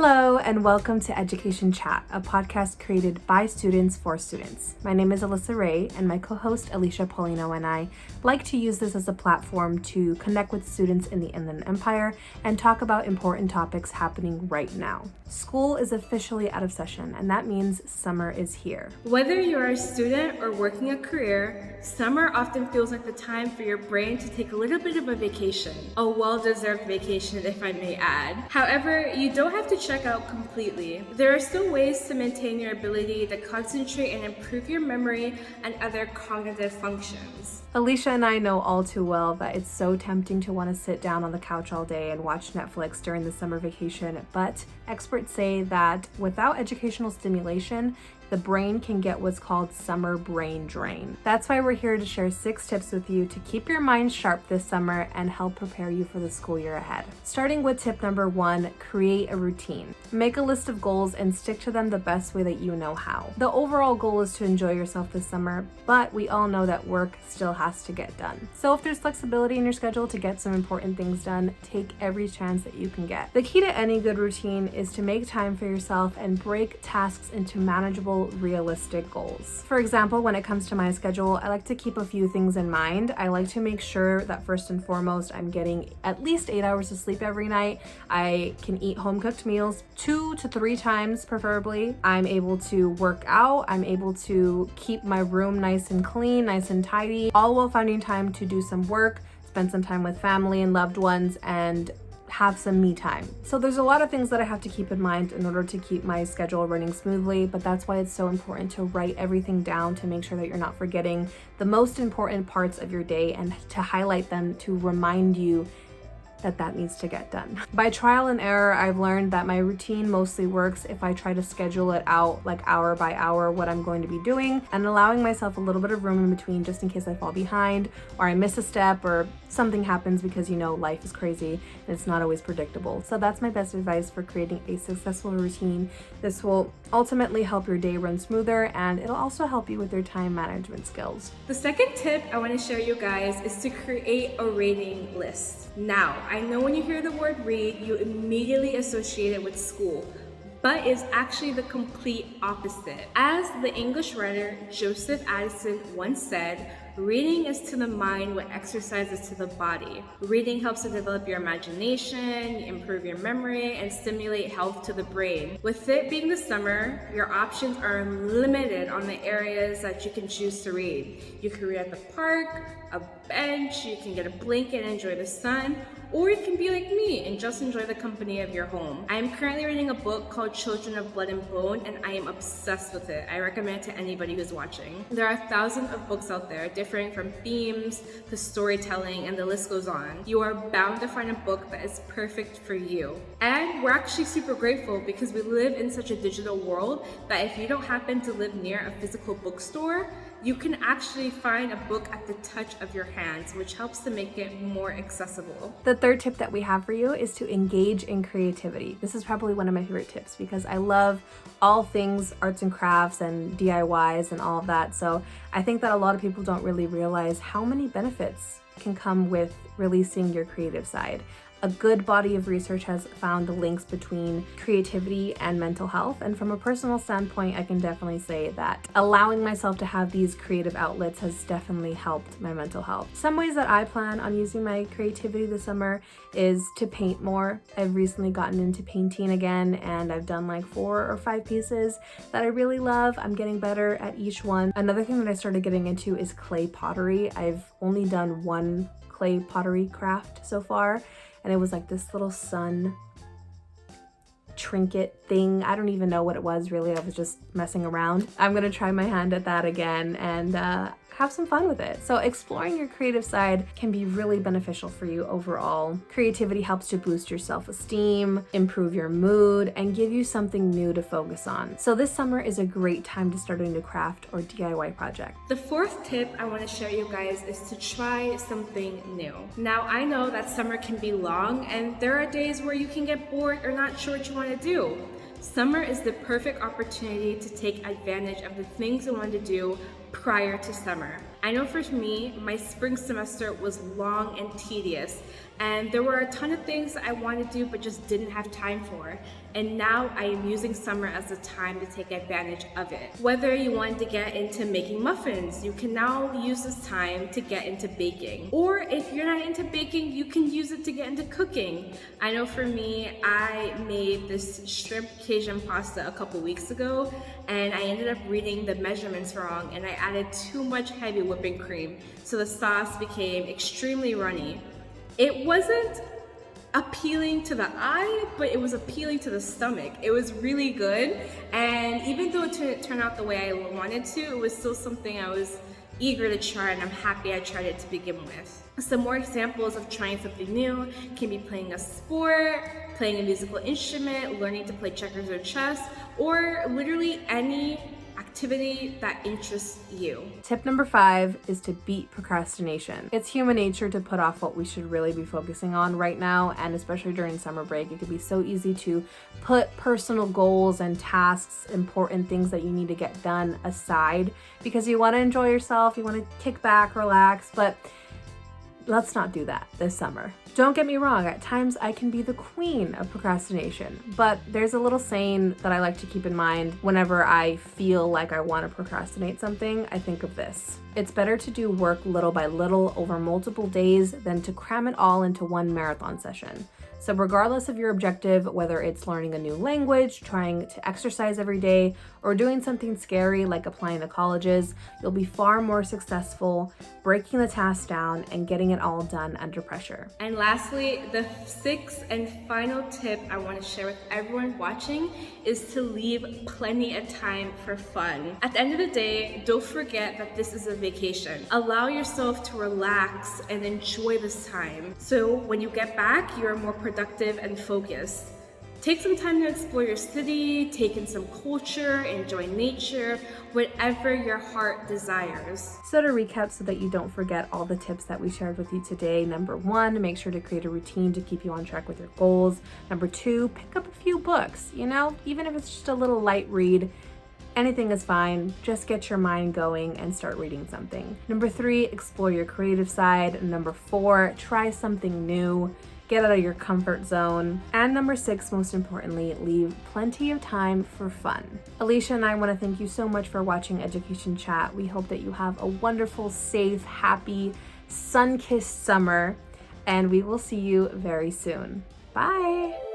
Hello and welcome to Education Chat, a podcast created by students for students. My name is Alyssa Ray and my co-host Alicia Paulino and I like to use this as a platform to connect with students in the Inland Empire and talk about important topics happening right now. School is officially out of session and that means summer is here. Whether you're a student or working a career, summer often feels like the time for your brain to take a little bit of a vacation. A well-deserved vacation, if I may add. However, you don't have to check out completely. There are still ways to maintain your ability to concentrate and improve your memory and other cognitive functions. Alysha and I know all too well that it's so tempting to want to sit down on the couch all day and watch Netflix during the summer vacation, but experts say that without educational stimulation, the brain can get what's called summer brain drain. That's why we're here to share 6 tips with you to keep your mind sharp this summer and help prepare you for the school year ahead. Starting with tip number 1, create a routine. Make a list of goals and stick to them the best way that you know how. The overall goal is to enjoy yourself this summer, but we all know that work still has to get done. So if there's flexibility in your schedule to get some important things done, take every chance that you can get. The key to any good routine is to make time for yourself and break tasks into manageable, realistic goals. For example, when it comes to my schedule, I like to keep a few things in mind. I like to make sure that first and foremost, I'm getting at least 8 hours of sleep every night. I can eat home cooked meals 2 to 3 times preferably. I'm able to work out. I'm able to keep my room nice and clean, nice and tidy, all while finding time to do some work, spend some time with family and loved ones, and have some me time. So there's a lot of things that I have to keep in mind in order to keep my schedule running smoothly, but that's why it's so important to write everything down to make sure that you're not forgetting the most important parts of your day and to highlight them to remind you that needs to get done. By trial and error, I've learned that my routine mostly works if I try to schedule it out like hour by hour what I'm going to be doing and allowing myself a little bit of room in between just in case I fall behind or I miss a step or something happens because life is crazy and it's not always predictable. So that's my best advice for creating a successful routine. This will ultimately help your day run smoother and it'll also help you with your time management skills. The second tip I want to share you guys is to create a reading list. Now, I know when you hear the word read, you immediately associate it with school, but it's actually the complete opposite. As the English writer Joseph Addison once said, reading is to the mind what exercise is to the body. Reading helps to develop your imagination, improve your memory, and stimulate health to the brain. With it being the summer, your options are limited on the areas that you can choose to read. You can read at the park, a bench, you can get a blanket and enjoy the sun, or you can be like me and just enjoy the company of your home. I am currently reading a book called Children of Blood and Bone, and I am obsessed with it. I recommend it to anybody who's watching. There are thousands of books out there, differing from themes to storytelling, and the list goes on. You are bound to find a book that is perfect for you. And we're actually super grateful because we live in such a digital world that if you don't happen to live near a physical bookstore, you can actually find a book at the touch of your hands, which helps to make it more accessible. The third tip that we have for you is to engage in creativity. This is probably one of my favorite tips because I love all things arts and crafts and DIYs and all of that. So I think that a lot of people don't really realize how many benefits can come with releasing your creative side. A good body of research has found the links between creativity and mental health. And from a personal standpoint, I can definitely say that allowing myself to have these creative outlets has definitely helped my mental health. Some ways that I plan on using my creativity this summer is to paint more. I've recently gotten into painting again and I've done like 4 or 5 pieces that I really love. I'm getting better at each one. Another thing that I started getting into is clay pottery. I've only done 1 clay pottery craft so far. And it was like this little sun trinket thing. I don't even know what it was really. I was just messing around. I'm gonna try my hand at that again and have some fun with it. So exploring your creative side can be really beneficial for you overall. Creativity helps to boost your self-esteem, improve your mood, and give you something new to focus on. So this summer is a great time to start a new craft or DIY project. The 4th tip I want to share you guys is to try something new. Now, I know that summer can be long and there are days where you can get bored or not sure what you want to do. Summer is the perfect opportunity to take advantage of the things you want to do prior to summer. I know for me, my spring semester was long and tedious, and there were a ton of things I wanted to do but just didn't have time for. And now I am using summer as a time to take advantage of it. Whether you wanted to get into making muffins, you can now use this time to get into baking. Or if you're not into baking, you can use it to get into cooking. I know for me, I made this shrimp Cajun pasta a couple weeks ago, and I ended up reading the measurements wrong, and I added too much heavy whipping cream, so the sauce became extremely runny. It wasn't appealing to the eye, but it was appealing to the stomach. It was really good, and even though it didn't turn out the way I wanted to, it was still something I was eager to try, and I'm happy I tried it to begin with. Some more examples of trying something new can be playing a sport, playing a musical instrument, learning to play checkers or chess, or literally any activity that interests you. Tip number 5 is to beat procrastination. It's human nature to put off what we should really be focusing on right now, and especially during summer break, it can be so easy to put personal goals and tasks, important things that you need to get done aside because you want to enjoy yourself, you want to kick back, relax, but let's not do that this summer. Don't get me wrong, at times I can be the queen of procrastination, but there's a little saying that I like to keep in mind whenever I feel like I want to procrastinate something. I think of this. It's better to do work little by little over multiple days than to cram it all into one marathon session. So regardless of your objective, whether it's learning a new language, trying to exercise every day, or doing something scary like applying to colleges, you'll be far more successful breaking the task down and getting it all done under pressure. And lastly, the 6th and final tip I want to share with everyone watching is to leave plenty of time for fun. At the end of the day, don't forget that this is a vacation. Allow yourself to relax and enjoy this time. So when you get back, you're more productive and focused. Take some time to explore your city, take in some culture, enjoy nature, whatever your heart desires. So to recap so that you don't forget all the tips that we shared with you today, number 1, make sure to create a routine to keep you on track with your goals. Number 2, pick up a few books, even if it's just a little light read. Anything is fine, just get your mind going and start reading something. Number 3, explore your creative side. Number 4, try something new. Get out of your comfort zone. And number 6, most importantly, leave plenty of time for fun. Alysha and I want to thank you so much for watching Education Chat. We hope that you have a wonderful, safe, happy, sun-kissed summer, and we will see you very soon. Bye.